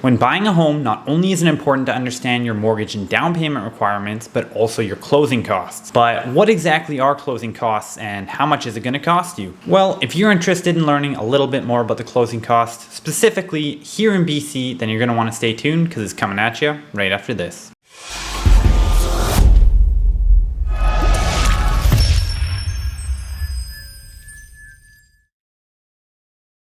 When buying a home, not only is it important to understand your mortgage and down payment requirements, but also your closing costs. But what exactly are closing costs and how much is it going to cost you? Well, if you're interested in learning a little bit more about the closing costs, specifically here in BC, then you're going to want to stay tuned because it's coming at you right after this.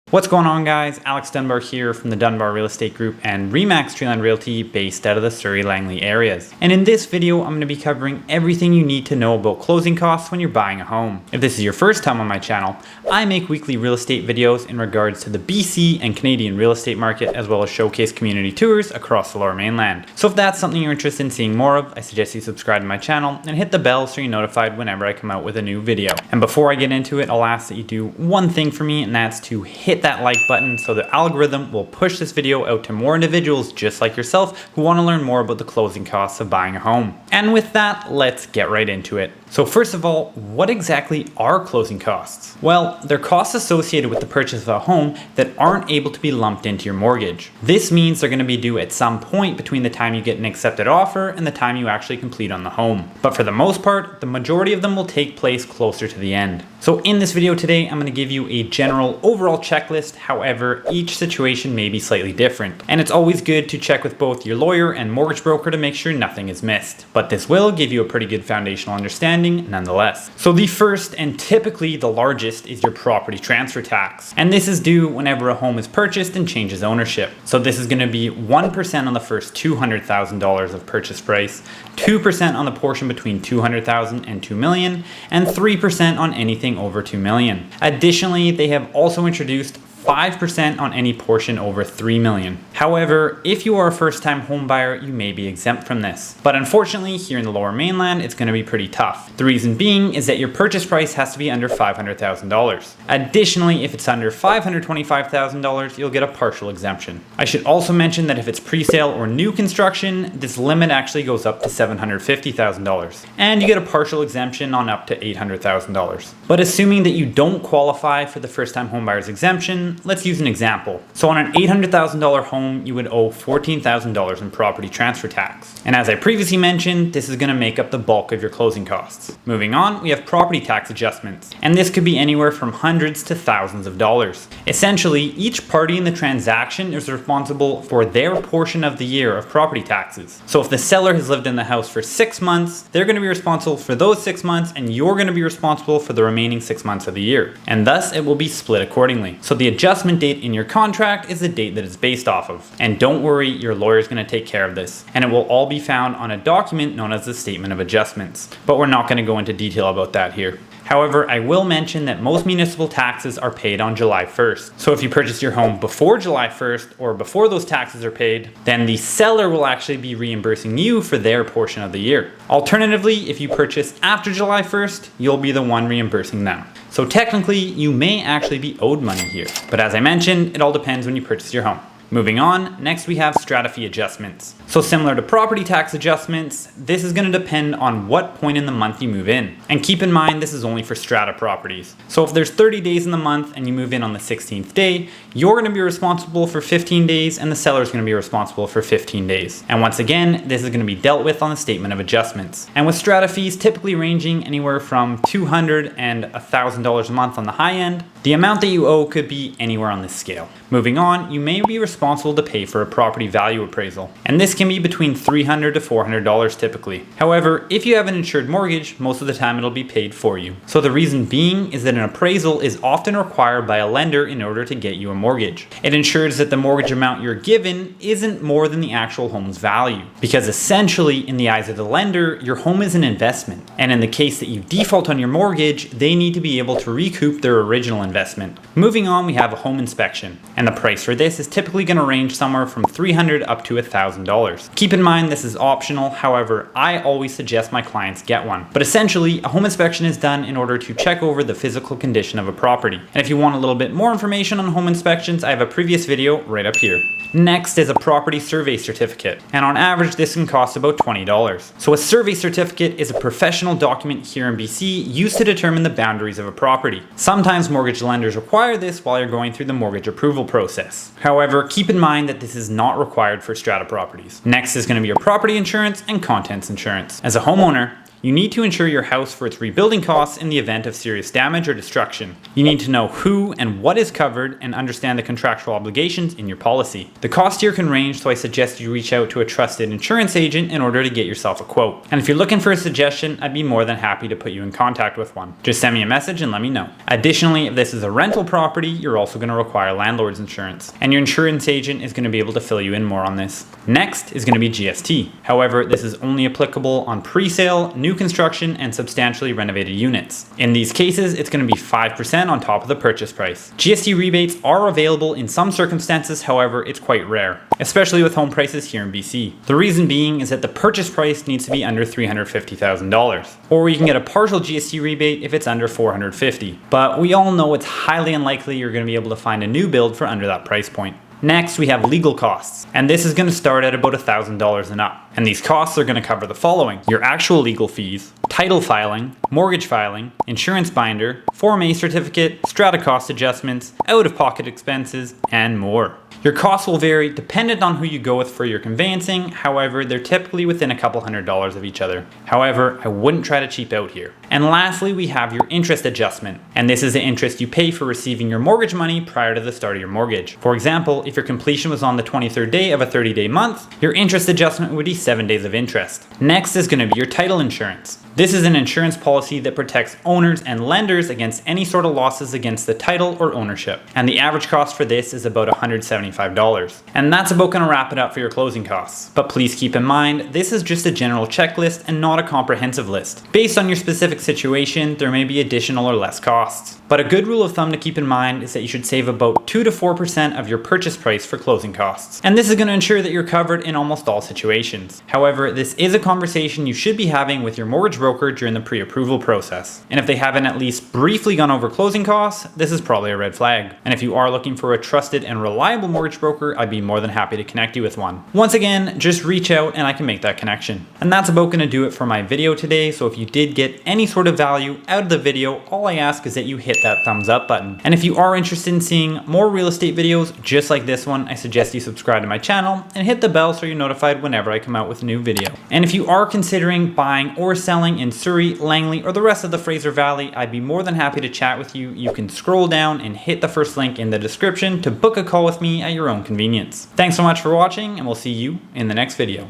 What's going on, guys? Alex Dunbar here from the Dunbar Real Estate Group and Remax Treeline Realty based out of the Surrey-Langley areas. And in this video, I'm going to be covering everything you need to know about closing costs when you're buying a home. If this is your first time on my channel, I make weekly real estate videos in regards to the BC and Canadian real estate market, as well as showcase community tours across the Lower Mainland. So if that's something you're interested in seeing more of, I suggest you subscribe to my channel and hit the bell so you're notified whenever I come out with a new video. And before I get into it, I'll ask that you do one thing for me, and that's to hit that like button so the algorithm will push this video out to more individuals just like yourself who want to learn more about the closing costs of buying a home. And with that, let's get right into it. So first of all, what exactly are closing costs? Well, they're costs associated with the purchase of a home that aren't able to be lumped into your mortgage. This means they're going to be due at some point between the time you get an accepted offer and the time you actually complete on the home. But for the most part, the majority of them will take place closer to the end. So in this video today, I'm going to give you a general overall checklist. However, each situation may be slightly different. And it's always good to check with both your lawyer and mortgage broker to make sure nothing is missed. But this will give you a pretty good foundational understanding nonetheless. So the first and typically the largest is your property transfer tax. And this is due whenever a home is purchased and changes ownership. So this is going to be 1% on the first $200,000 of purchase price, 2% on the portion between $200,000 and $2 million, and 3% on anything over $2 million. Additionally, they have also introduced 5% on any portion over $3 million. However, if you are a first-time home buyer, you may be exempt from this. But unfortunately, here in the Lower Mainland, it's going to be pretty tough. The reason being is that your purchase price has to be under $500,000. Additionally, if it's under $525,000, you'll get a partial exemption. I should also mention that if it's pre-sale or new construction, this limit actually goes up to $750,000. And you get a partial exemption on up to $800,000. But assuming that you don't qualify for the first-time home buyer's exemption, let's use an example. So on an $800,000 home, you would owe $14,000 in property transfer tax. And as I previously mentioned, this is going to make up the bulk of your closing costs. Moving on, we have property tax adjustments. And this could be anywhere from hundreds to thousands of dollars. Essentially, each party in the transaction is responsible for their portion of the year of property taxes. So if the seller has lived in the house for 6 months, they're going to be responsible for those 6 months, and you're going to be responsible for the remaining 6 months of the year. And thus, it will be split accordingly. So the adjustment date in your contract is the date that it's based off of. And don't worry, your lawyer is going to take care of this. And it will all be found on a document known as the Statement of Adjustments. But we're not going to go into detail about that here. However, I will mention that most municipal taxes are paid on July 1st. So if you purchase your home before July 1st or before those taxes are paid, then the seller will actually be reimbursing you for their portion of the year. Alternatively, if you purchase after July 1st, you'll be the one reimbursing them. So technically, you may actually be owed money here. But as I mentioned, it all depends when you purchase your home. Moving on, next we have strata fee adjustments. So similar to property tax adjustments, this is going to depend on what point in the month you move in. And keep in mind, this is only for strata properties. So if there's 30 days in the month and you move in on the 16th day, you're going to be responsible for 15 days and the seller is going to be responsible for 15 days. And once again, this is going to be dealt with on the Statement of Adjustments. And with strata fees typically ranging anywhere from $200 and $1,000 a month on the high end, the amount that you owe could be anywhere on this scale. Moving on, you may be responsible to pay for a property value appraisal. And this can be between $300 to $400 typically. However, if you have an insured mortgage, most of the time it'll be paid for you. So the reason being is that an appraisal is often required by a lender in order to get you a mortgage. It ensures that the mortgage amount you're given isn't more than the actual home's value. Because essentially, in the eyes of the lender, your home is an investment. And in the case that you default on your mortgage, they need to be able to recoup their original investment. Moving on, we have a home inspection. And the price for this is typically going to range somewhere from $300 up to $1,000. Keep in mind this is optional, however, I always suggest my clients get one. But essentially, a home inspection is done in order to check over the physical condition of a property. And if you want a little bit more information on home inspections, I have a previous video right up here. Next is a property survey certificate, and on average this can cost about $20. So a survey certificate is a professional document here in BC used to determine the boundaries of a property. Sometimes mortgage lenders require this while you're going through the mortgage approval process. However, keep in mind that this is not required for strata properties. Next is going to be your property insurance and contents insurance. As a homeowner, you need to insure your house for its rebuilding costs in the event of serious damage or destruction. You need to know who and what is covered and understand the contractual obligations in your policy. The cost here can range, so I suggest you reach out to a trusted insurance agent in order to get yourself a quote. And if you're looking for a suggestion, I'd be more than happy to put you in contact with one. Just send me a message and let me know. Additionally, if this is a rental property, you're also going to require landlord's insurance, and your insurance agent is going to be able to fill you in more on this. Next is going to be GST. However, this is only applicable on pre-sale, new construction, and substantially renovated units. In these cases, it's going to be 5% on top of the purchase price. GST rebates are available in some circumstances, however, it's quite rare, especially with home prices here in BC. The reason being is that the purchase price needs to be under $350,000, or you can get a partial GST rebate if it's under $450,000. But we all know it's highly unlikely you're going to be able to find a new build for under that price point. Next, we have legal costs, and this is going to start at about $1,000 and up. And these costs are going to cover the following: your actual legal fees, title filing, mortgage filing, insurance binder, Form A certificate, strata cost adjustments, out-of-pocket expenses, and more. Your costs will vary dependent on who you go with for your conveyancing. However, they're typically within a couple $100s of each other. However, I wouldn't try to cheap out here. And lastly, we have your interest adjustment, and this is the interest you pay for receiving your mortgage money prior to the start of your mortgage. For example, if your completion was on the 23rd day of a 30-day month, your interest adjustment would be 7 days of interest. Next is going to be your title insurance. This is an insurance policy that protects owners and lenders against any sort of losses against the title or ownership. And the average cost for this is about $175. And that's about going to wrap it up for your closing costs. But please keep in mind, this is just a general checklist and not a comprehensive list. Based on your specific situation, there may be additional or less costs. But a good rule of thumb to keep in mind is that you should save about 2 to 4% of your purchase price for closing costs. And this is going to ensure that you're covered in almost all situations. However, this is a conversation you should be having with your mortgage broker during the pre-approval process. And if they haven't at least briefly gone over closing costs, this is probably a red flag. And if you are looking for a trusted and reliable mortgage broker, I'd be more than happy to connect you with one. Once again, just reach out and I can make that connection. And that's about going to do it for my video today. So if you did get any sort of value out of the video, all I ask is that you hit that thumbs up button. And if you are interested in seeing more real estate videos just like this one, I suggest you subscribe to my channel and hit the bell so you're notified whenever I come out with a new video. And if you are considering buying or selling in Surrey, Langley, or the rest of the Fraser Valley, I'd be more than happy to chat with you. You can scroll down and hit the first link in the description to book a call with me at your own convenience. Thanks so much for watching, and we'll see you in the next video.